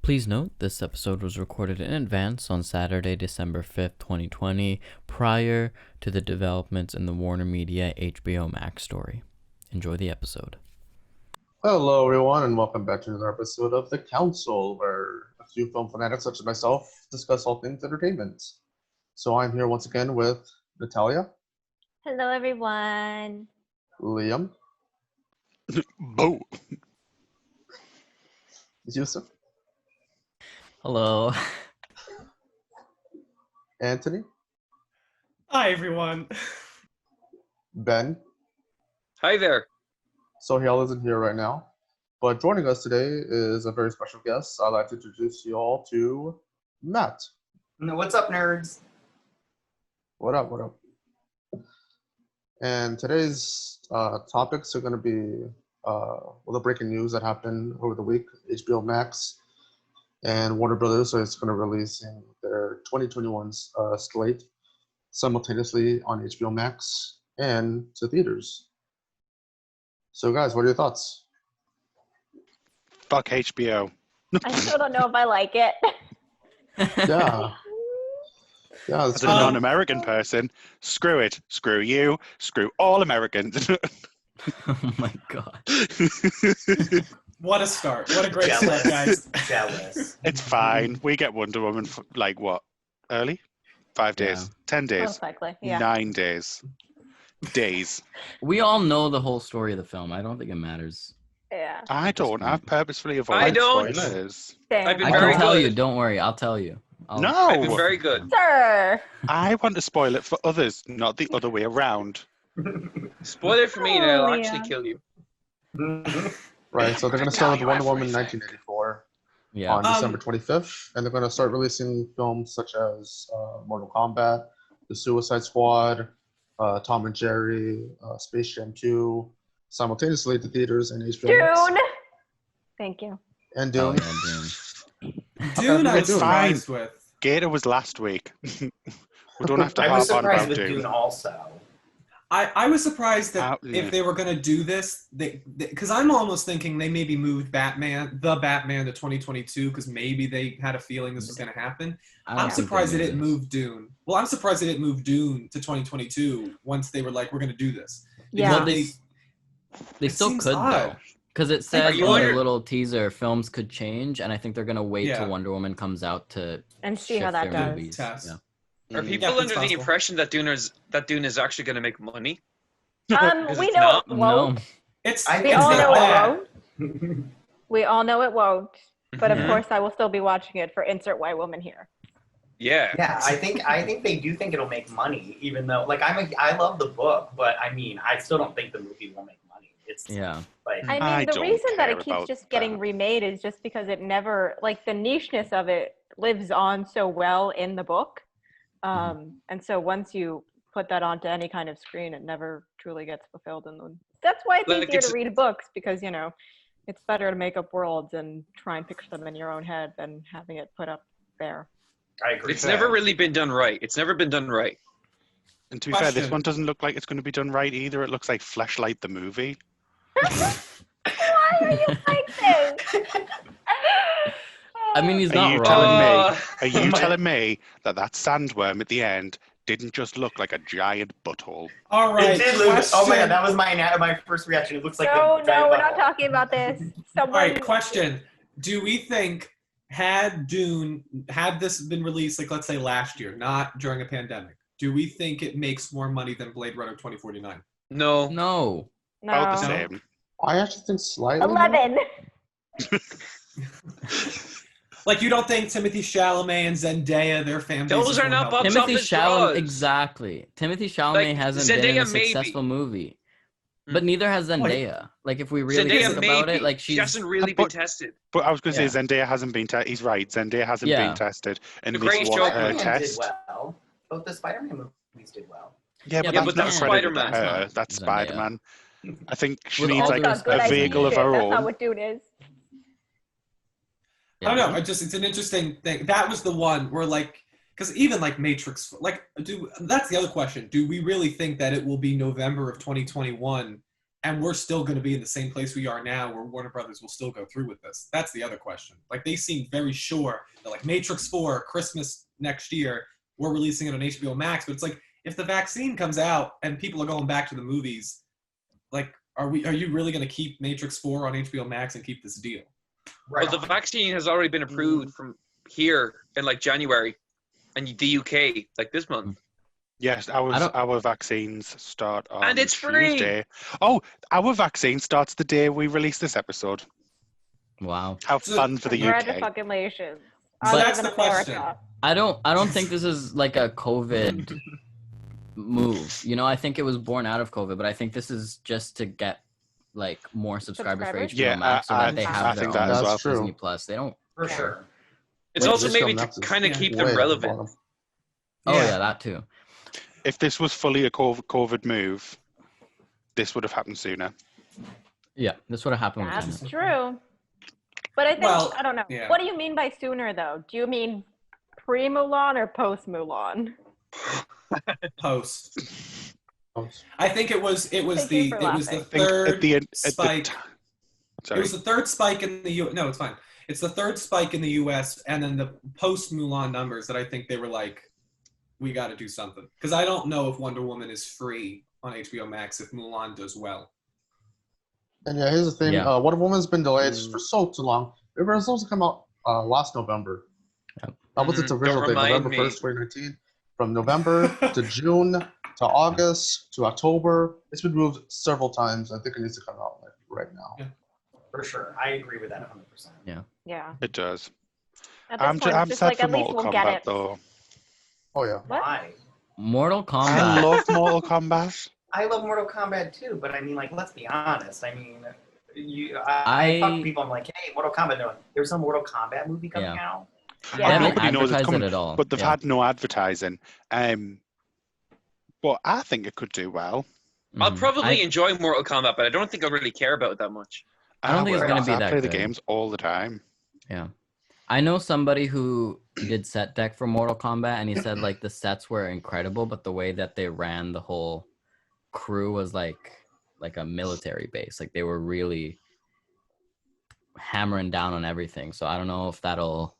Please note, this episode was recorded in advance on Saturday, December 5th, 2020, prior to the developments in the WarnerMedia HBOMax story. Enjoy the episode. Hello, everyone, and welcome back to another episode of The Council, where a few film fanatics such as myself discuss all things entertainment. So I'm here once again with Natalia. Hello, everyone. Liam. Boo. Yousef. Hello. Antony. Hi, everyone. Ben. Hi there. Sohail isn't here right now, but joining us today is a very special guest. I'd like to introduce you all to Matt. What's up, nerds? What up, what up? And today's topics are going to be the breaking news that happened over the week. HBO Max and Warner Brothers is going to release in their 2021 slate simultaneously on HBO Max and to theaters. So, guys, what are your thoughts? Fuck HBO. I still don't know if I like it. Yeah. Yeah, As a non-American person, screw it. Screw you. Screw all Americans. Oh my god. What a start. What a great start, guys. Jealous. It's fine. We get Wonder Woman, early? 5 days. Yeah. 10 days. Most likely, yeah. 9 days. Days. We all know the whole story of the film. I don't think it matters. Yeah. I don't. I've purposefully I avoided don't. spoilers. Same. I've been I very can tell good. you. Don't worry. I'll tell you. No. I've been very good. Sir. I want to spoil it for others, not the other way around. Spoil it for me and I'll Oh, actually yeah. kill you. Right, so they're going to start with Now you Wonder have Woman free 1984 Yeah. on December 25th, and they're going to start releasing films such as Mortal Kombat, The Suicide Squad, Tom and Jerry, Space Jam 2, simultaneously to theaters and HBO Max. Dune. Thank you. And Oh, Dune. yeah, Dune. Dune, I was It's fine. surprised with. Gator was last week. We don't have to I was harp on surprised about with Dune. Dune also. I was surprised that Yeah. if they were going to do this, because I'm almost thinking they maybe moved the Batman to 2022 because maybe they had a feeling this was going to happen. I don't I'm think surprised they knew didn't this. move Dune. Well, I'm surprised they didn't move Dune to 2022 once they were like, we're going to do this. Yeah. Well, they It still seems could, odd. though. Because it says you in the wonder- little teaser, films could change, and I think they're going to wait Yeah. till Wonder Woman comes out to And see how shift that their goes. movies. Test. Yeah. Are people it's under the possible. impression that Dune is actually going to make money? We Because it's know not. it won't. No. It's I We think it's all it's know not it bad. won't. We all know it won't. But of Mhm. course, I will still be watching it for insert white woman here. Yeah. Yeah, I think they do think it'll make money, even though I love the book, but I mean I still don't think the movie will make money. It's Yeah. like I mean, I the don't reason that care it keeps about just getting that. remade is just because it never, like, the nicheness of it lives on so well in the book. And so once you put that onto any kind of screen, it never truly gets fulfilled. And that's why it's Like, easier to it's- read books, because, it's better to make up worlds and try and picture them in your own head than having it put up there. I agree. It's never really been done right. It's never been done right. And to be fair, this Question. one doesn't look like it's going to be done right either. It looks like Fleshlight the movie. Why are you like this? I mean, he's Are not you wrong. telling me? Uh, Are you telling me that sandworm at the end didn't just look like a giant butthole? All right. It did look. Oh my question. god, that was my first reaction. It looks like No, a giant we're not butthole. talking about this. All Someone. right, question. Do we think had this been released, like, let's say last year, not during a pandemic, do we think it makes more money than Blade Runner 2049? no. No. About the No. same. I actually think slightly more. 11. Like, you don't think Timothy Chalamet and Zendaya, their families... Those are not box Timothy office Chalamet, draws. exactly. Timothy Chalamet Like, hasn't been in a Zendaya maybe. successful movie. Hmm. But neither has Zendaya. Like, if we really Zendaya think about maybe. it, like, She she's... hasn't really been tested. But I was going to Yeah. say Zendaya hasn't been tested. He's right. Zendaya hasn't Yeah. been tested. And The this Greatest was Showman her Spider-Man did test. well. Both the Spider-Man movies did well. Yeah, but Yeah, that's but not that's a credit to Spider-Man. her. That's That's Zendaya. Spider-Man. I think she With needs all like due That's not respect, a good vehicle of idea. her That's not own. what Dune is. I don't know. It's an interesting thing. That was the one where, like, because even like Matrix, like, that's the other question. Do we really think that it will be November of 2021 and we're still going to be in the same place we are now, where Warner Brothers will still go through with this? That's the other question. Like, they seem very sure that, like, Matrix 4, Christmas next year, we're releasing it on HBO Max. But it's like, if the vaccine comes out and people are going back to the movies, like, are you really going to keep Matrix 4 on HBO Max and keep this deal? Right. Well, the vaccine has already been approved from here in like January, and the UK like this month. Yes, our vaccines start on And it's free. Tuesday. Oh, our vaccine starts the day we release this episode. Wow. How fun for the UK. Congratulations. So I that's live in the question. America. I don't think this is like a COVID move. You know, I think it was born out of COVID, but I think this is just to get like more subscribers for HBO Yeah, Max so that they I have their think own that as well. Disney Plus. They don't. For sure. It's Wait, also this maybe film to Max is kind of Yeah. keep way them at the relevant. bottom. Oh Yeah. yeah, that too. If this was fully a COVID move, this would have happened sooner. Yeah, this would have happened with That's Tenet. true. But I think, Well, I don't know. yeah. What do you mean by sooner, though? Do you mean pre-Mulan or post-Mulan? Post. I think it was Thank you the for it was the laughing. I think third at the end, spike. It sorry. was the third spike in the U. No, it's fine. It's the third spike in the U.S. and then the post Mulan numbers that I think they were like, we got to do something, because I don't know if Wonder Woman is free on HBO Max if Mulan does well. And yeah, here's the thing. Yeah. Wonder Woman's been delayed for so too long. It was supposed to come out last November. Yep. That was its original Don't date, remind November me. 1st, 2019. From November to June to August to October. It's been moved several times. I think it needs to come out like right now. Yeah. For sure. I agree with that 100%. Yeah. It does. At this I'm point, it's just sad like, for at least Mortal we'll get Kombat it. though. Oh yeah. What? Why? Mortal I Kombat. love Mortal Kombat. I love Mortal Kombat too, but I mean, like, let's be honest. I mean, I talk to people. I'm like, hey, Mortal Kombat. They're like, there's some Mortal Kombat movie coming out. Yeah. They haven't Nobody knows it's advertised coming, it at all. but they've Yeah. had no advertising. But I think it could do well. I'll Mhm. probably enjoy Mortal Kombat, but I don't think I'll really care about it that much. I don't think it's will, gonna be 'cause I that play the good. games all the time. Yeah. I know somebody who did set deck for Mortal Kombat, and he said like the sets were incredible, but the way that they ran the whole crew was like a military base. Like they were really hammering down on everything. So I don't know if that'll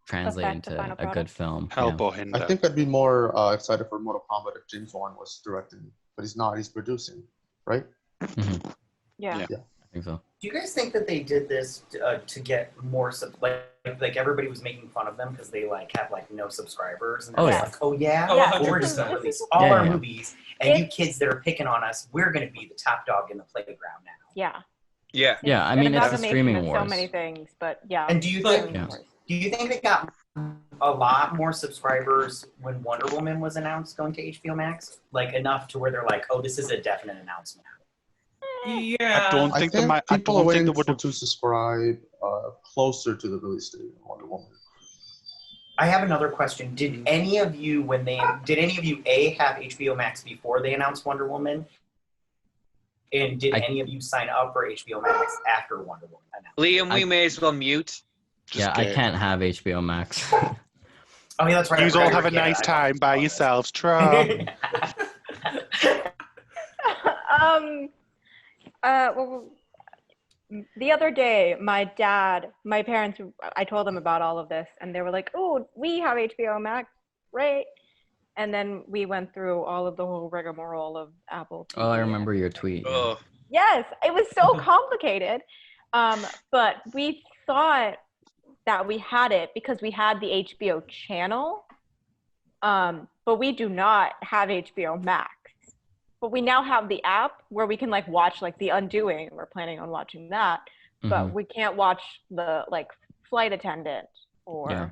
translate Affect the into final a good product. film. Help Yeah. or hinder. I think I'd be more excited for Mortal Kombat if James Wan was directing, but he's not. He's producing, right? Mhm. Yeah. Yeah. I think so. Do you guys think that they did this to get more like everybody was making fun of them because they like have like no subscribers and they're Oh, just yeah. like, oh yeah, Oh, Yeah, we're 100%. just gonna This release is- all Yeah, our yeah. movies, and you It- kids that are picking on us, we're gonna be the top dog in the playground now. Yeah. Yeah. Yeah, I An mean, it's the amalgamation streaming of wars. So many things, but yeah. And do you But- think Yeah. do you think they got a lot more subscribers when Wonder Woman was announced going to HBO Max? Like enough to where they're like, oh, this is a definite announcement. Yeah. I don't I think think they might. I people are don't think waiting they would have. to subscribe closer to the release date of Wonder Woman. I have another question. Did any of you A have HBO Max before they announced Wonder Woman? And did any of you sign up for HBO Max after Wonder Woman announced? Liam, we may as well mute. Yeah, I can't have HBO Max. Oh yeah, that's right. You I forgot all you have were a nice Canada. time by yourselves. Try. Well, the other day, my parents, I told them about all of this, and they were like, "Oh, we have HBO Max, right?" And then we went through all of the whole rigmarole of Apple TV. Oh, I remember your tweet. Yeah. Oh, Yes, it was so complicated. But we thought that we had it because we had the HBO channel. But we do not have HBO Max. But we now have the app where we can like watch like The Undoing. We're planning on watching that. But Mhm. we can't watch the like Flight Attendant or Yeah.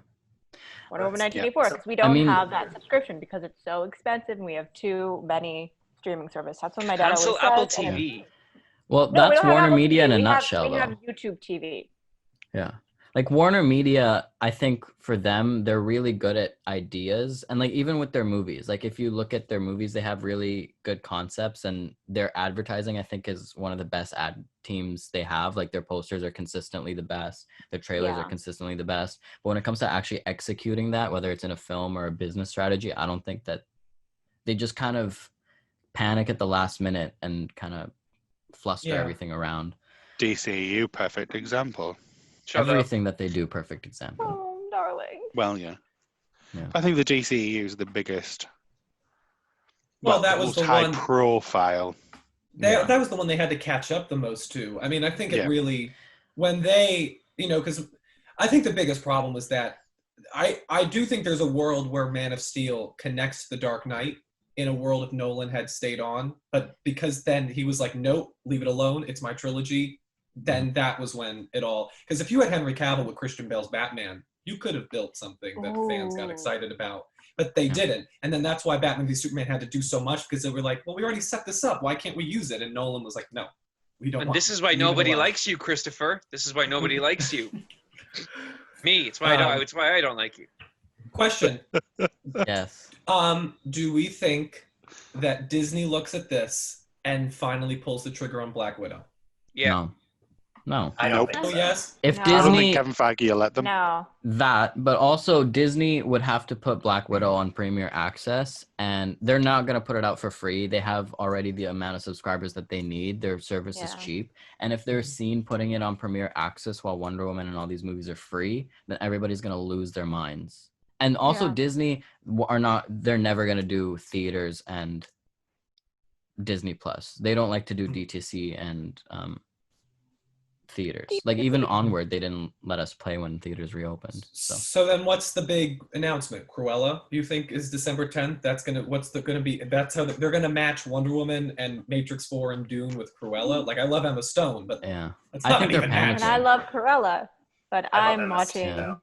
Wonder Woman That's- 1984 because we don't mean- have that subscription because it's so expensive and we have too many streaming services. That's what my dad cancel always Apple says. and- TV. Well, No, we that's don't have Apple WarnerMedia in TV. a We nutshell, we though. have YouTube TV. Yeah. Like WarnerMedia, I think for them, they're really good at ideas. And like even with their movies, like if you look at their movies, they have really good concepts and their advertising, I think, is one of the best ad teams they have. Like their posters are consistently the best. Their trailers Yeah. are consistently the best. But when it comes to actually executing that, whether it's in a film or a business strategy, I don't think that they just kind of panic at the last minute and kind of fluster Yeah. everything around. DCU, perfect example. Shut up. Everything that they do, perfect example. Oh, darling. Well, yeah. Yeah. I think the DCU is the biggest. Well, the that was most the high one. profile. That was the one they had to catch up the most to. I mean, I think it Yeah. really, when they, because I think the biggest problem was that I do think there's a world where Man of Steel connects to The Dark Knight in a world if Nolan had stayed on. But because then he was like, nope, leave it alone. It's my trilogy. Then that was when it all, because if you had Henry Cavill with Christian Bale's Batman, you could have built something that fans got Ooh. excited about. But they didn't. And then that's why Batman v Superman had to do so much, because they were like, well, we already set this up. Why can't we use it? And Nolan was like, no, we don't And want this is why leave it nobody alone. likes you, Christopher. This is why nobody likes you. Me. It's why it's why I don't like you. Question. Yes. Do we think that Disney looks at this and finally pulls the trigger on Black Widow? Yeah. No. I don't Nope. think Oh, so. yes? If No. I don't Disney think Kevin Feige will let them. No. that, but also Disney would have to put Black Widow on Premier Access, and they're not going to put it out for free. They have already the amount of subscribers that they need. Their service is Yeah. cheap, and if they're seen putting it on Premier Access while Wonder Woman and all these movies are free, then everybody's going to lose their minds. And also Yeah. Disney they're never going to do theaters and Disney Plus. They don't like to do DTC and theaters. Like even Onward, they didn't let us play when theaters reopened. So then what's the big announcement? Cruella, you think, is December 10th? That's gonna be, that's how they're gonna match Wonder Woman and Matrix 4 and Dune with Cruella. Like, I love Emma Stone, but yeah, it's I not think gonna they're even match. And I love Cruella, but I love I'm Emma watching. Stone.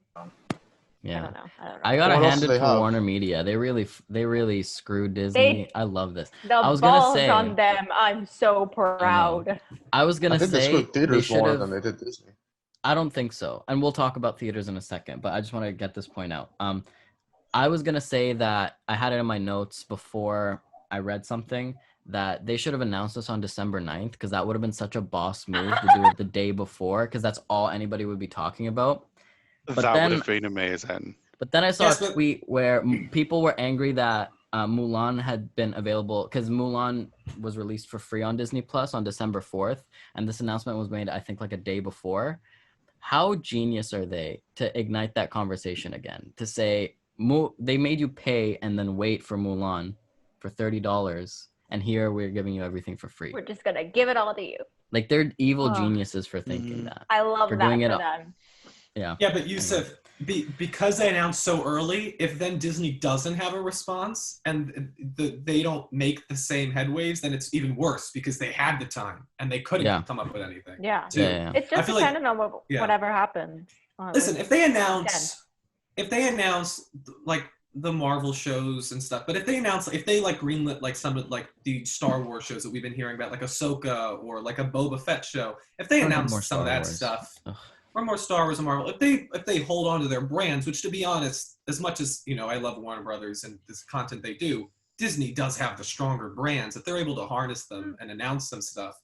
I yeah. don't know. I gotta What else hand do it they to have? WarnerMedia. They really screwed Disney. I love this. The I was gonna balls say- on them. I'm so proud. I was I gonna think they say screwed they theaters should more have. than they did Disney. I don't think so. And we'll talk about theaters in a second, but I just want to get this point out. I was going to say that I had it in my notes before I read something that they should have announced this on December 9th, because that would have been such a boss move to do it the day before, because that's all anybody would be talking about. But That then- would have been amazing. But then I saw Yes, a but- tweet where people were angry that Mulan had been available, because Mulan was released for free on Disney Plus on December 4th, and this announcement was made, I think, like a day before. How genius are they to ignite that conversation again? To say they made you pay and then wait for Mulan for $30, and here we're giving you everything for free. We're just gonna give it all to you. Like, they're evil Ugh. geniuses for thinking Mm. that. I love For that doing for it- them. Yeah. Yeah, but Yousef, because they announced so early, if then Disney doesn't have a response and they don't make the same headwaves, then it's even worse, because they had the time and they couldn't Yeah. come up with anything. Yeah. too. Yeah. It's I just feel like- dependent on whatever happens. Listen, if they announce like the Marvel shows and stuff, but if they like greenlit like some of like the Star Wars shows that we've been hearing about, like Ahsoka or like a Boba Fett show, if they Or more announce some Star of that Wars. stuff, Ugh. or more Star Wars and Marvel, if they hold on to their brands, which, to be honest, as much as I love Warner Brothers and this content they do, Disney does have the stronger brands. If they're able to harness them and announce some stuff,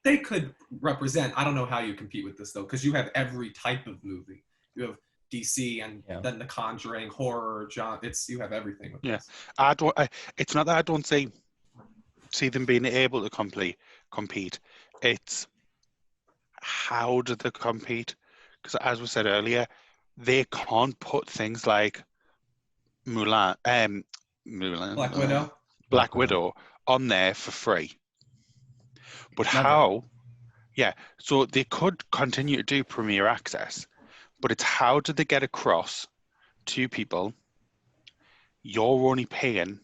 they could represent. I don't know how you compete with this though, because you have every type of movie. You have DC and then The Conjuring, horror, you have everything with Yeah. this. It's not that I don't see them being able to compete. It's how do they compete? Because as we said earlier, they can't put things like Black Widow on there for free. But Never. how? Yeah, so they could continue to do Premier Access, but it's how do they get across to people? You're only paying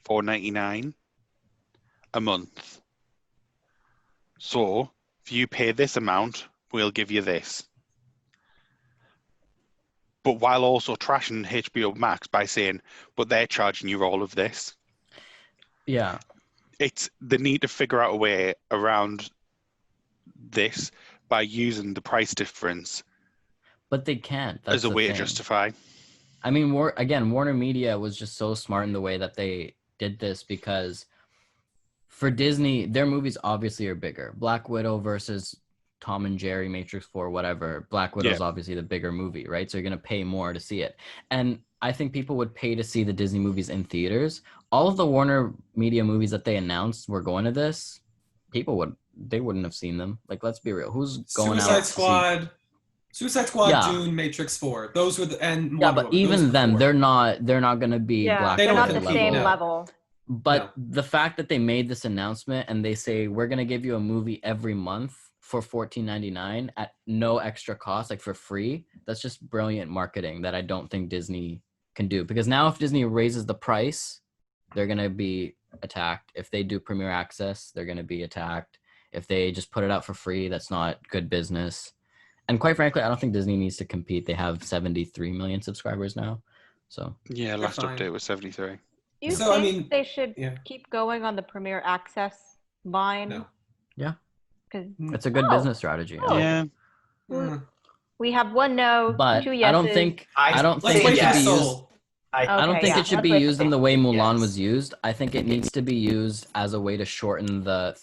$4.99 a month. So if you pay this amount, we'll give you this. But while also trashing HBO Max by saying, but they're charging you all of this. Yeah. It's the need to figure out a way around this by using the price difference But they can't. That's as a the way thing. to justify. I mean, WarnerMedia was just so smart in the way that they did this, because for Disney, their movies obviously are bigger. Black Widow versus Tom and Jerry, Matrix 4, whatever. Black Widow is obviously the bigger movie, right? So you're going to pay more to see it. And I think people would pay to see the Disney movies in theaters. All of the WarnerMedia movies that they announced were going to this. they wouldn't have seen them. Like, let's be real. Who's going Suicide out Squad, Suicide Squad, Yeah. Dune, Matrix 4. Those were and Yeah, Wonder but Woman. Those were even the them, 4. they're not gonna be Yeah, Black They they're don't not Panther the compete, same no. level. But the fact that they made this announcement and they say we're gonna give you a movie every month for $14.99 at no extra cost, like for free, that's just brilliant marketing that I don't think Disney can do. Because now if Disney raises the price, they're gonna be attacked. If they do Premier Access, they're gonna be attacked. If they just put it out for free, that's not good business. And quite frankly, I don't think Disney needs to compete. They have 73 million subscribers now. So Yeah, They're last fine. update was 73. Do you So, I think mean, they should yeah. keep going on the Premier Access line? No. Yeah. 'Cause it's a good Oh. business strategy. Oh. Yeah. Mm. we have one no, But two yeses. I don't think I don't Let's think wait it for should the be used. soul. I don't Okay, think yeah, it should let's be wait for used in soul. the way Mulan Yes. was used. I think it needs to be used as a way to shorten the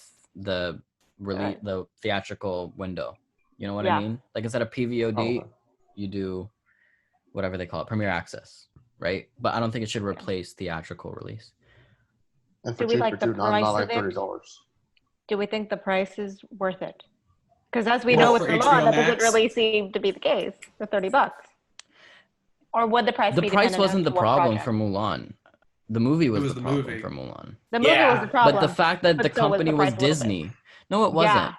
Right. the theatrical window. You know what Yeah. I mean? Like instead of PVOD, Probably. you do whatever they call it, Premier Access, right? But I don't think it should replace theatrical release. And Do for we like cheaper the too, not price like of it? $30. Do we think the price is worth it? Because as we Well, know with for Mulan, HBO that doesn't Max? really seem to be the case. The $30, or would the price The be price dependent wasn't on the what problem project? for Mulan. The movie was, was the the problem movie. for Mulan. The movie was the Yeah. problem. But the fact that but the so was the company price was a little bit. Disney. No, it wasn't. Yeah.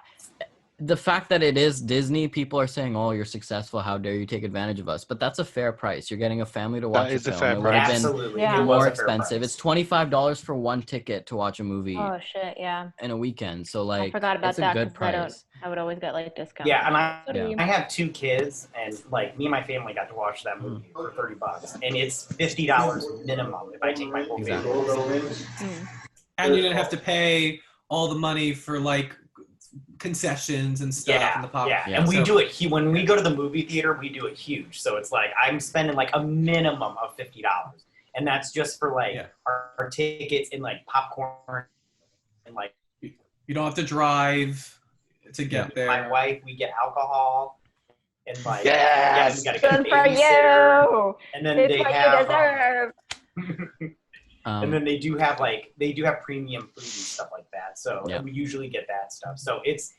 The fact that it is Disney, people are saying, "Oh, you're successful. How dare you take advantage of us?" But that's a fair price. You're getting a family to watch is a a film. fair It would have price. been Absolutely. Yeah. It was more a fair expensive. price. It's $25 for one ticket to watch a movie Oh shit! Yeah. in a weekend. So I like, forgot about it's a that good because price. I would always get like discounts. Yeah, and I Yeah. have 2 kids, and like me and my family got to watch that movie for $30, and it's $50 minimum if I take my whole Exactly. family. Mm. And you didn't have to pay all the money for like concessions and stuff in the pop. Yeah, Yeah. and we So- do it. When we go to the movie theater, we do it huge. So it's like I'm spending like a minimum of $50, and that's just for like Yeah. our tickets and like popcorn and like You don't have to drive to get there. my wife. We get alcohol and like Yes! we gotta get a Good for babysitter. you. And then It's they what have you deserve. and then they do have premium food and stuff like that. So Yeah. we usually get that stuff. So it's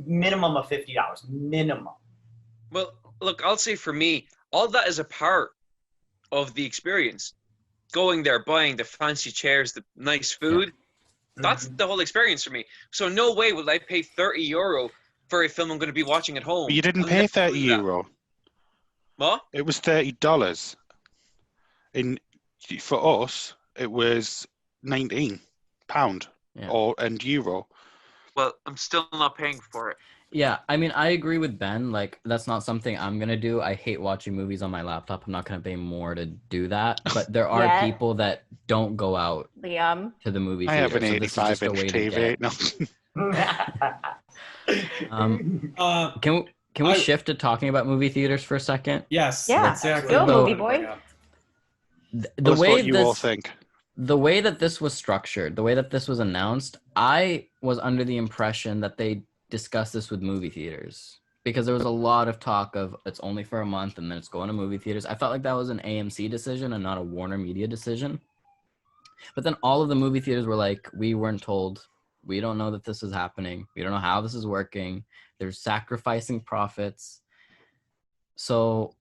minimum of $50 minimum. Well, look, I'll say for me, all that is a part of the experience. Going there, buying the fancy chairs, the nice food, that's the whole experience for me. So no way will I pay €30 for a film I'm going to be watching at home. But you didn't I'll pay never 30 do that. euro. What? It was $30. For us, it was £19 Yeah. and euro. Well, I'm still not paying for it. Yeah, I mean, I agree with Ben. Like, that's not something I'm gonna do. I hate watching movies on my laptop. I'm not gonna pay more to do that. But there are Yeah. people that don't go out Liam. to the movie I theater. have an so this is just a 85-inch way to TV. get. No. Can we I- shift to talking about movie theaters for a second? Yes. Yeah. Exactly. Go, what I movie wanted to bring boy. up. The That's way what you all this, think. the way that this was structured, the way that this was announced, I was under the impression that they discussed this with movie theaters because there was a lot of talk of it's only for a month and then it's going to movie theaters. I felt like that was an AMC decision and not a WarnerMedia decision. But then all of the movie theaters were like, we weren't told. We don't know that this is happening. We don't know how this is working. They're sacrificing profits. So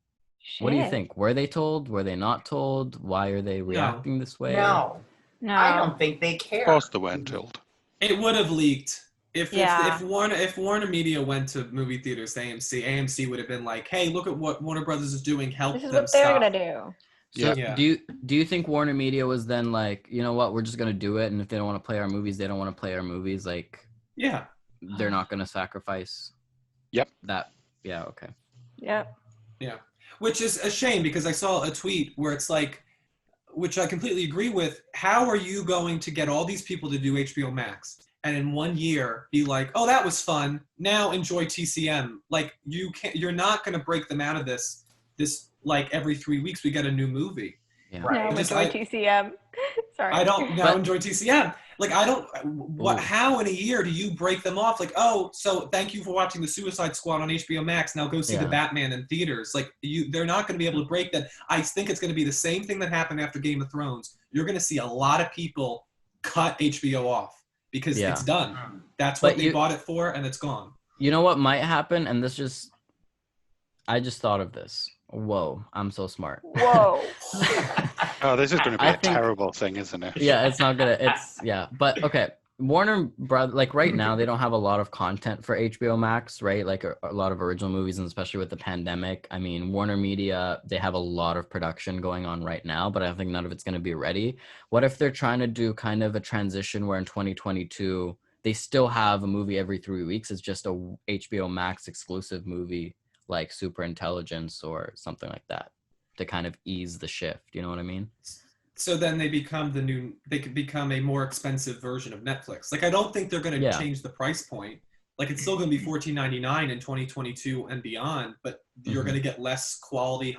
what do you Shit. think? Were they told? Were they not told? Why are they reacting this way? No, No. I don't think they Of care. course they weren't told. It would have leaked if Yeah. WarnerMedia went to movie theaters to AMC would have been like, hey, look at what Warner Brothers is doing. Help This is them what they're stop. gonna do. So Yeah. do you think WarnerMedia was then like, you know what, we're just gonna do it, and if they don't want to play our movies, they don't want to play our movies. Like Yeah. they're not gonna sacrifice. Yep. That. Yeah. Okay. Yep. Which is a shame because I saw a tweet where it's like, which I completely agree with. How are you going to get all these people to do HBO Max and in 1 year be like, oh, that was fun. Now enjoy TCM. Like you're not going to break them out of this like every 3 weeks we get a new movie. Yeah. Right. No, Just- enjoy I- TCM. Sorry. I don't now But- enjoy TCM. Like I don't. What? Ooh. How in a year do you break them off? Like, oh, so thank you for watching the Suicide Squad on HBO Max. Now go see the Yeah. Batman in theaters. Like they're not going to be able to break that. I think it's going to be the same thing that happened after Game of Thrones. You're going to see a lot of people cut HBO off because Yeah. it's done. That's But what they bought it for, and it's gone. You know what might happen, and I just thought of this. Whoa, I'm so smart. Whoa. Oh, this is going to be I a think- terrible thing, isn't it? Yeah, it's not gonna. But okay. Warner Brothers, like right now, they don't have a lot of content for HBO Max, right? Like a lot of original movies, and especially with the pandemic. I mean, WarnerMedia, they have a lot of production going on right now, but I think none of it's going to be ready. What if they're trying to do kind of a transition where in 2022 they still have a movie every 3 weeks? It's just a HBO Max exclusive movie, like Super Intelligence or something like that, to kind of ease the shift. You know what I mean? So then they could become a more expensive version of Netflix. Like, I don't think they're going to change the price point. Like, it's still going to be $14.99 in 2022 and beyond, but you're going to get less quality,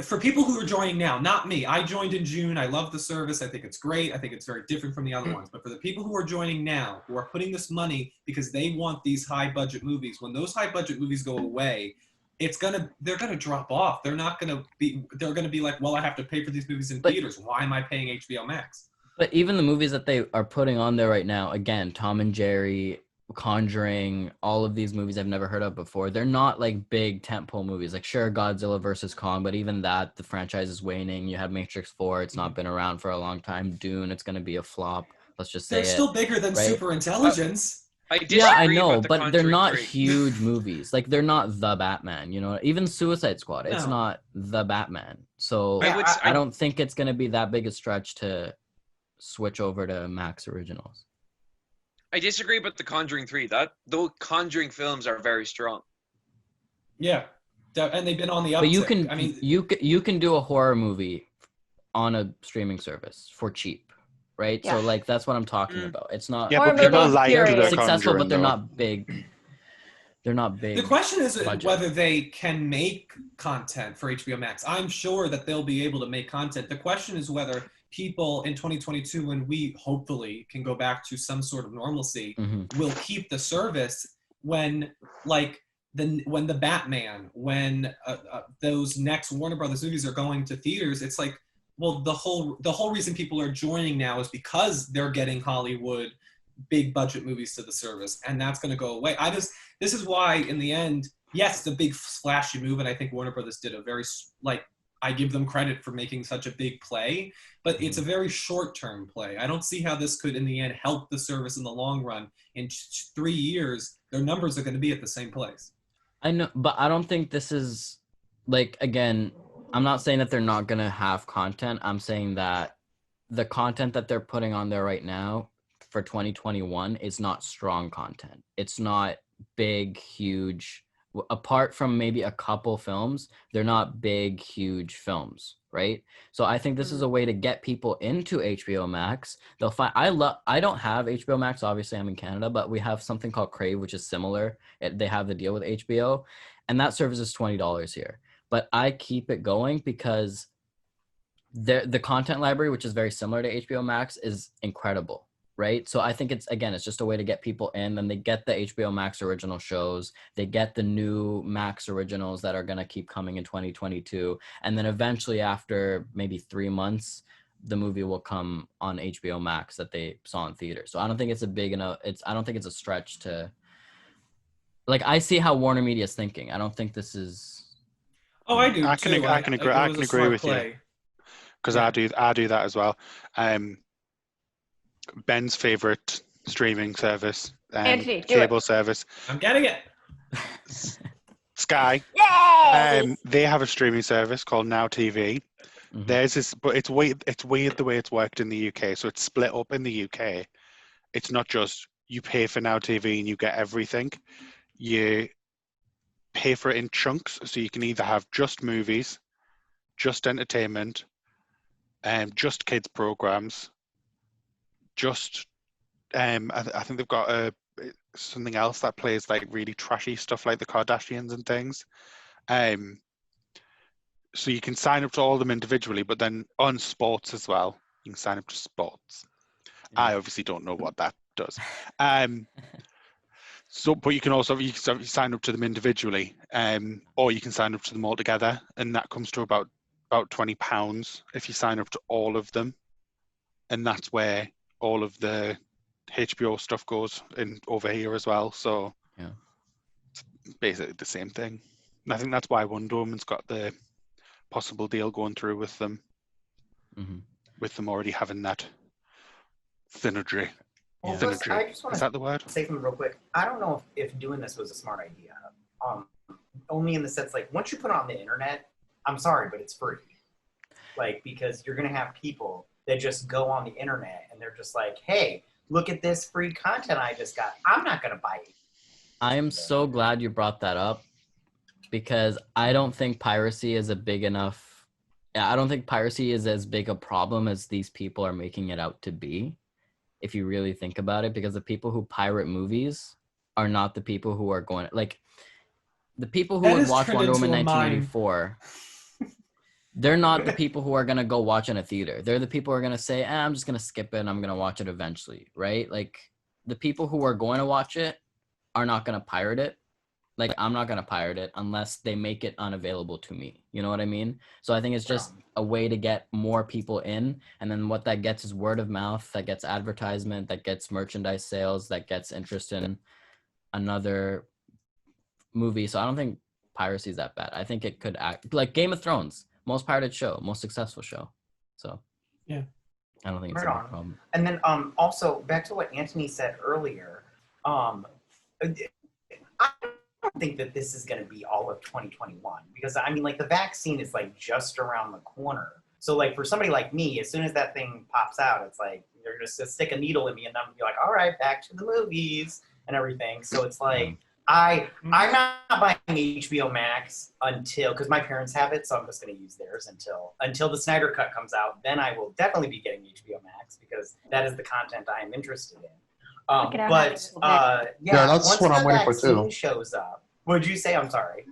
for people who are joining now, not me. I joined in June. I love the service. I think it's great. I think it's very different from the other ones. But for the people who are joining now, who are putting this money because they want these high budget movies, when those high budget movies go away, they're gonna drop off. They're gonna be like, well, I have to pay for these movies in theaters. Why am I paying HBO Max? But even the movies that they are putting on there right now, again, Tom and Jerry, Conjuring, all of these movies I've never heard of before, they're not like big tentpole movies. Like, sure, Godzilla versus Kong, but even that, the franchise is waning. You have Matrix 4, it's not been around for a long time. Dune, it's going to be a flop. Let's just say They're still bigger than right? Super Intelligence. I know, about the but they're not 3. huge movies. Like, they're not the Batman, you know? Even Suicide Squad, it's No. not the Batman. So I I don't think it's going to be that big a stretch to switch over to Max Originals. I disagree about the Conjuring 3. Those Conjuring films are very strong. Yeah, and they've been on the uptick. But you can, I mean, you can do a horror movie on a streaming service for cheap, right? Yeah. So like that's what I'm talking about. It's not Yeah, Horror but people movies, like period. the successful, but they're Conjuring, not big. They're not big. the question is budget. whether they can make content for HBO Max. I'm sure that they'll be able to make content. The question is whether people in 2022, when we hopefully can go back to some sort of normalcy, will keep the service when the Batman, when those next Warner Brothers movies are going to theaters. It's like, well, the whole reason people are joining now is because they're getting Hollywood big budget movies to the service, and that's going to go away. This is why in the end, yes, the big splashy move, and I think Warner Brothers did a very, I give them credit for making such a big play, but it's a very short-term play. I don't see how this could in the end help the service in the long run. In 3 years, their numbers are going to be at the same place. I know, but I don't think this is like, again, I'm not saying that they're not going to have content. I'm saying that the content that they're putting on there right now for 2021 is not strong content. It's not big, huge, apart from maybe a couple films, they're not big, huge films, right? So I think this is a way to get people into HBO Max. They'll find, I don't have HBO Max, obviously I'm in Canada, but we have something called Crave, which is similar. They have the deal with HBO, and that service is $20 here. But I keep it going because the content library, which is very similar to HBO Max, is incredible, right? So I think it's just a way to get people in. Then they get the HBO Max original shows. They get the new Max originals that are going to keep coming in 2022. And then eventually after maybe 3 months, the movie will come on HBO Max that they saw in theater. So I don't think it's a big enough, I don't think it's a stretch to, like, I see how WarnerMedia is thinking. I don't think this is. Oh, I do. I can agree. I can agree with you, because I do that as well. Ben's favorite streaming service, Antony, cable service, I'm getting it. Sky. Yay! They have a streaming service called Now TV. Theirs is, but it's weird the way it's worked in the UK. So it's split up in the UK. It's not just you pay for Now TV and you get everything. You pay for it in chunks, so you can either have just movies, just entertainment, just kids programs, just I think they've got something else that plays like really trashy stuff like the Kardashians and things. So you can sign up to all of them individually, but then on sports as well, you can sign up to sports. I obviously don't know what that does. So, but you can also sign up to them individually, or you can sign up to them all together, and that comes to about £20 if you sign up to all of them, and that's where all of the HBO stuff goes in over here as well. So Yeah. it's basically the same thing. And I think that's why Wonder Woman's got the possible deal going through with them, with them already having that synergy. Well, Yeah. first, I just want Is to that the word? say something real quick. I don't know if doing this was a smart idea. Only in the sense, like, once you put it on the internet, I'm sorry, but it's free. Like, because you're going to have people that just go on the internet and they're just like, hey, look at this free content I just got. I'm not going to buy it. I am so glad you brought that up, because I don't think piracy is I don't think piracy is as big a problem as these people are making it out to be, if you really think about it, because the people who pirate movies are not the people who are going, like, the people who That would has watch turned Wonder into Woman a mime. 1984, they're not the people who are going to go watch in a theater. They're the people who are going to say, I'm just going to skip it and I'm going to watch it eventually, right? Like, the people who are going to watch it are not going to pirate it. Like, I'm not going to pirate it unless they make it unavailable to me. You know what I mean? So I think it's just a way to get more people in. And then what that gets is word of mouth, that gets advertisement, that gets merchandise sales, that gets interest in another movie. So I don't think piracy is that bad. I think it could act like Game of Thrones, most pirated show, most successful show. So yeah, I don't think it's Right a on. big problem. And then also back to what Antony said earlier, I don't think that this is going to be all of 2021, because I mean, like, the vaccine is like just around the corner. So like, for somebody like me, as soon as that thing pops out, it's like they're just to stick a needle in me and I'm gonna be like, all right, back to the movies and everything. So it's like, I'm not buying HBO Max until, because my parents have it, so I'm just going to use theirs until the Snyder Cut comes out. Then I will definitely be getting HBO Max, because that is the content I am interested in. Check it out. Yeah, that's once what the I'm waiting for, vaccine too. shows up, what'd you say? I'm sorry.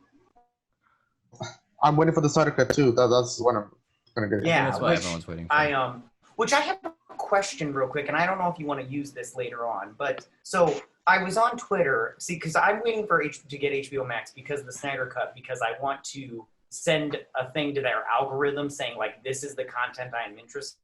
I'm waiting for the Snyder Cut too. That's what I'm gonna get. Yeah, That's what which everyone's waiting for. Which I have a question real quick, and I don't know if you want to use this later on, but so I was on Twitter, because I'm waiting to get HBO Max because of the Snyder Cut, because I want to send a thing to their algorithm saying, like, this is the content I'm interested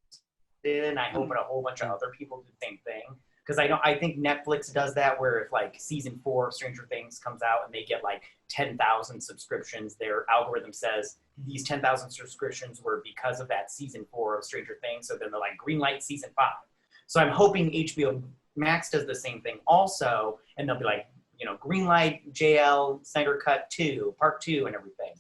in. I hope that a whole bunch of other people do the same thing. Because I think Netflix does that, where if like season 4 of Stranger Things comes out and they get like 10,000 subscriptions, their algorithm says these 10,000 subscriptions were because of that season 4 of Stranger Things. So then they're like, green light season 5. So I'm hoping HBO Max does the same thing also, and they'll be like, green light JL Snyder Cut 2, part 2 and everything.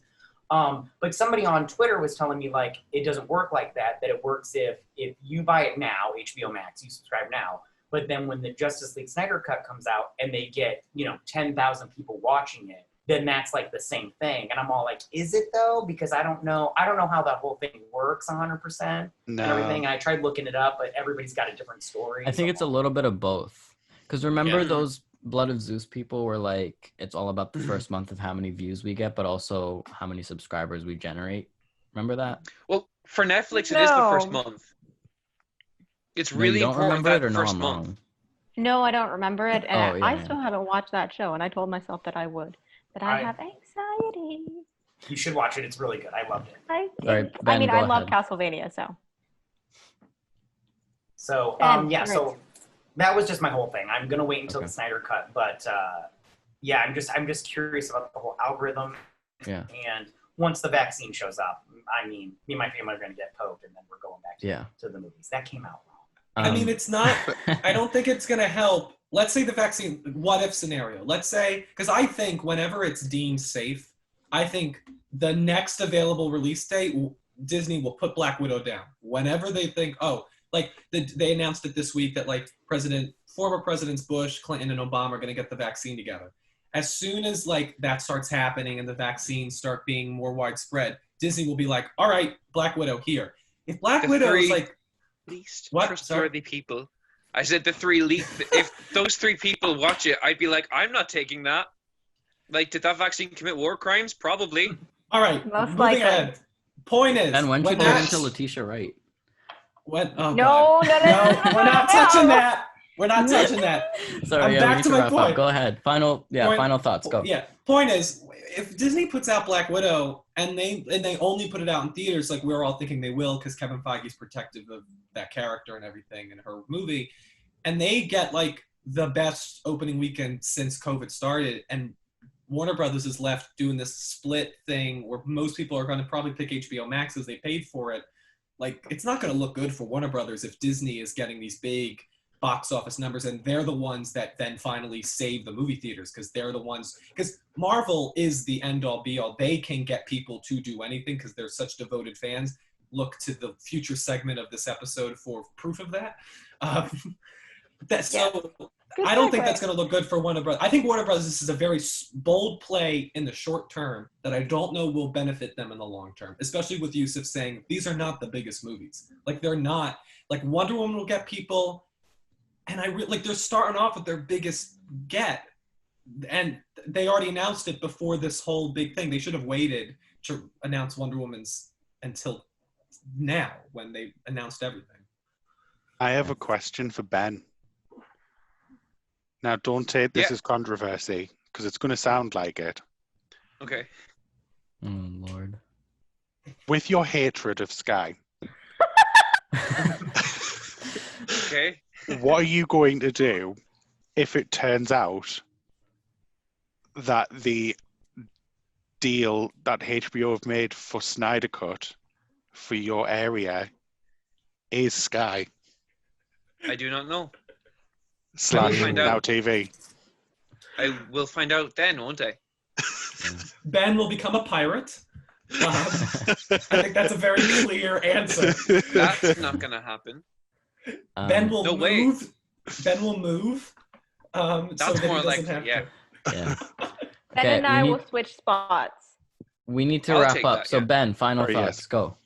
But somebody on Twitter was telling me, like, it doesn't work like that, that it works if you buy it now, HBO Max, you subscribe now, but then when the Justice League Snyder Cut comes out and they get, 10,000 people watching it, then that's like the same thing. And I'm all like, is it though? Because I don't know how that whole thing works 100% and everything. And I tried looking it up, but everybody's got a different story. I think it's a little bit of both. Because remember those Blood of Zeus people were like, it's all about the first month of how many views we get, but also how many subscribers we generate. Remember that? Well, for Netflix, it is the first month. It's really important that first month. No, I don't remember it, and I yeah. still haven't watched that show, and I told myself that I would, but I have anxiety. You should watch it. It's really good. I loved it. I love Castlevania, so. So, so that was just my whole thing. I'm going to wait until the Snyder Cut, but I'm just curious about the whole algorithm. Yeah. And once the vaccine shows up, I mean, me and my family are going to get poked, and then we're going back to the movies. That came out wrong. I mean, it's not, I don't think it's going to help. Let's say the vaccine, what if scenario? Let's say, because I think whenever it's deemed safe, I think the next available release date, Disney will put Black Widow down. Whenever they think, they announced it this week that like former Presidents Bush, Clinton, and Obama are going to get the vaccine together. As soon as like that starts happening and the vaccines start being more widespread, Disney will be like, all right, Black Widow here. If Black Widow is like, least trustworthy people. I said if those 3 people watch it, I'd be like, I'm not taking that. Like, did that vaccine commit war crimes? Probably. All right, moving ahead. Point is, and when she turned into Letitia Wright. No, we're not touching that. We're not touching that. Sorry, back to my point. Go ahead. Final thoughts. Go. Yeah. Point is, if Disney puts out Black Widow and they only put it out in theaters, like we're all thinking they will, because Kevin Feige's protective of that character and everything in her movie, and they get like the best opening weekend since COVID started, and Warner Brothers is left doing this split thing where most people are going to probably pick HBO Max as they paid for it. Like, it's not going to look good for Warner Brothers if Disney is getting these big box office numbers, and they're the ones that then finally save the movie theaters, because they're the ones, because Marvel is the end all be all. They can get people to do anything because they're such devoted fans. Look to the future segment of this episode for proof of that. So I don't think that's going to look good for Warner Brothers. I think Warner Brothers, this is a very bold play in the short term that I don't know will benefit them in the long term, especially with Yousef saying these are not the biggest movies. Like, they're not. Like, Wonder Woman will get people, and like they're starting off with their biggest get, and they already announced it before this whole big thing. They should have waited to announce Wonder Woman's until now when they announced everything. I have a question for Ben. Now, don't take this as controversy, because it's going to sound like it. Okay. Oh, Lord. With your hatred of Sky, Okay. what are you going to do if it turns out that the deal that HBO have made for Snyder Cut for your area is Sky I do not know. / Now TV? I will find out then, won't I? Ben will become a pirate. I think that's a very clear answer. That's not going to happen. Ben will No move. way. Ben will move. That's so that more he doesn't likely, have yeah. to. Yeah. Ben and I will switch spots. We need to I'll wrap take up. that, So yeah. Ben, final Or thoughts. yes. Go.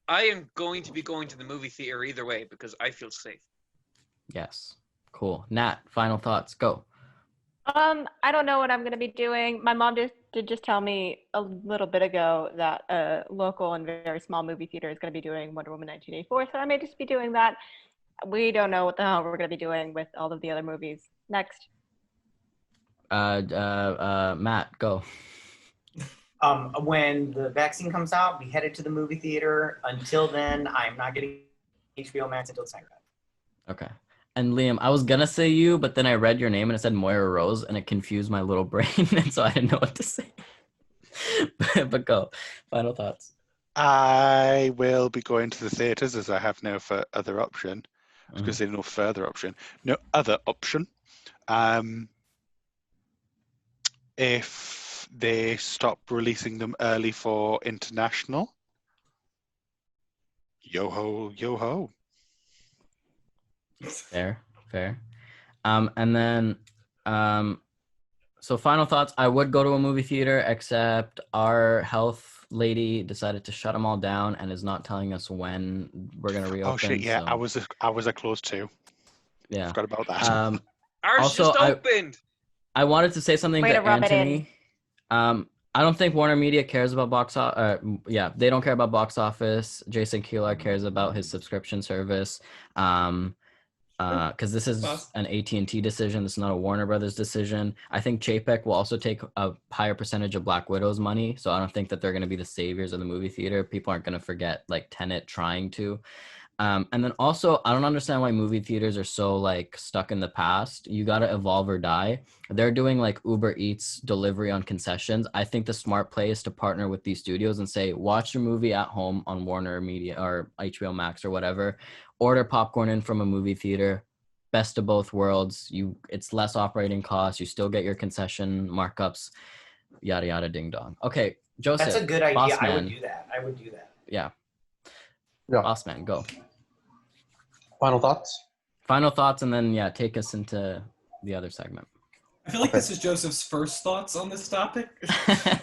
I am going to be going to the movie theater either way because I feel safe. Yes. Cool. Nat, final thoughts. Go. I don't know what I'm going to be doing. My mom did just tell me a little bit ago that a local and very small movie theater is going to be doing Wonder Woman 1984, so I may just be doing that. We don't know what the hell we're going to be doing with all of the other movies. Next. Matt, go. When the vaccine comes out, be headed to the movie theater. Until then, I'm not getting HBO Max until it's Saturday. Okay. And Liam, I was gonna say you, but then I read your name and it said Moira Rose, and it confused my little brain, and so I didn't know what to say. but go. Final thoughts. I will be going to the theatres as I have no other option. I was going to Mhm. say no further option. No other option. If they stop releasing them early for international, yo ho, yo ho. Fair. And then, so final thoughts. I would go to a movie theater, except our health lady decided to shut them all down and is not telling us when we're gonna reopen. Oh shit! Yeah, so, I was a close too. yeah. Forgot about that. Ours Also, just opened. I wanted to say something Way to to rub it in. Antony. I don't think WarnerMedia cares about box office. Yeah, they don't care about box office. Jason Kilar cares about his subscription service. Because this is an AT&T decision. This is not a Warner Brothers decision. I think Chapek will also take a higher percentage of Black Widow's money. So I don't think that they're going to be the saviors of the movie theater. People aren't going to forget like Tenet trying to. And then also, I don't understand why movie theaters are so like stuck in the past. You got to evolve or die. They're doing like Uber Eats delivery on concessions. I think the smart play is to partner with these studios and say, watch your movie at home on WarnerMedia or HBO Max or whatever. Order popcorn in from a movie theater. Best of both worlds. It's less operating costs. You still get your concession markups. Yada yada ding dong. Okay, Joseph. That's a good idea. Boss I would man. do that. Yeah. Yeah. Boss man, go. Final thoughts? Final thoughts, and then take us into the other segment. I feel like this is Joseph's first thoughts on this topic.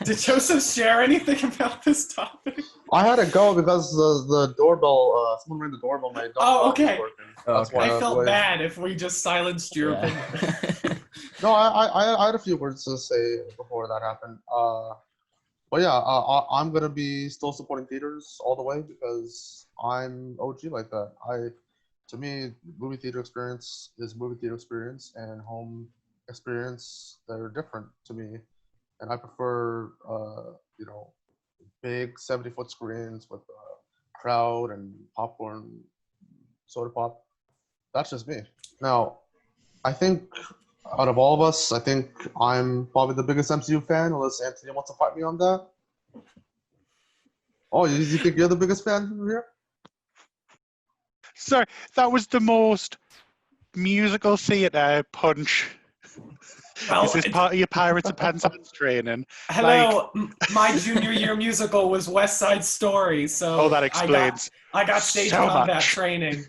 Did Joseph share anything about this topic? I had to go because the doorbell, someone rang the doorbell. My dog Oh, was okay. working. Oh, That's okay. why I felt waited. bad if we just silenced your opinion. No, I had a few words to say before that happened. But yeah, I'm gonna be still supporting theaters all the way because I'm OG like that. To me, movie theater experience is movie theater experience, and home experience, they're different to me. and I prefer you know, big 70-foot screens with crowd and popcorn, soda pop. That's just me. Now, I think out of all of us, I think I'm probably the biggest MCU fan, unless Antony wants to fight me on that. Oh, you think you're the biggest fan here? Sorry, that was the most musical theatre punch. Well, Is this part of your Pirates and Penzance training? Hello, my junior year musical was West Side Story, so Oh, that explains. I got stage so combat much. training.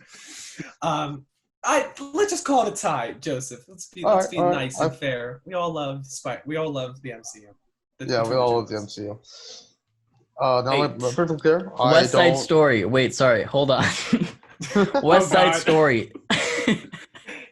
Let's just call it a tie, Joseph. Let's be All right. nice and fair. We all love We all love the MCU. Yeah, we all love the MCU. Now Hey, my perfect clear. West Side Story. Wait, sorry, hold on. West Side God. Story.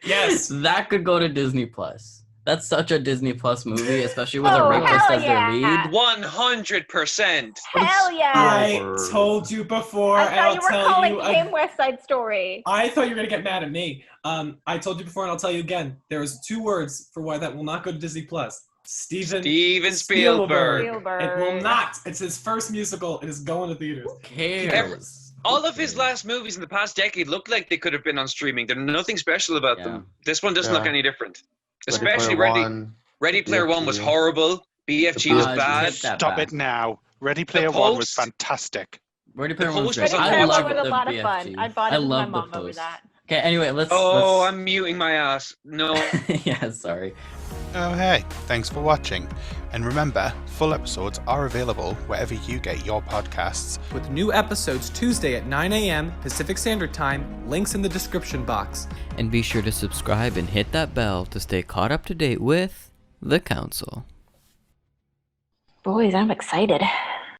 Yes. That could go to Disney Plus. That's such a Disney Plus movie, especially with a Oh, rapist hell as their yeah. lead. 100%. Hell yeah! I told you before, I and thought I'll you were tell calling you. him West Side Story. I thought you were gonna get mad at me. I told you before, and I'll tell you again. There is 2 words for why that will not go to Disney Plus. Steven Spielberg. It will not. It's his first musical. It is going to theaters. Who cares? All of his last movies in the past decade look like they could have been on streaming. There's nothing special about Yeah. them. This one doesn't look Yeah. any different. Ready Especially Player Ready Player One was BFG. horrible. BFG was Ah, bad. take that Stop back. it now. Ready Player One was Post- fantastic. Ready Player One was post great. was on Ready I Player love One was the a lot of BFG. fun. I bought it with my love the mom over post. that. Okay, anyway, let's. Oh, let's... I'm muting my ass. No. Yeah, sorry. Oh, hey, thanks for watching. And remember, full episodes are available wherever you get your podcasts. With new episodes Tuesday at 9 a.m. Pacific Standard Time, links in the description box. And be sure to subscribe and hit that bell to stay caught up to date with The Council. Boys, I'm excited.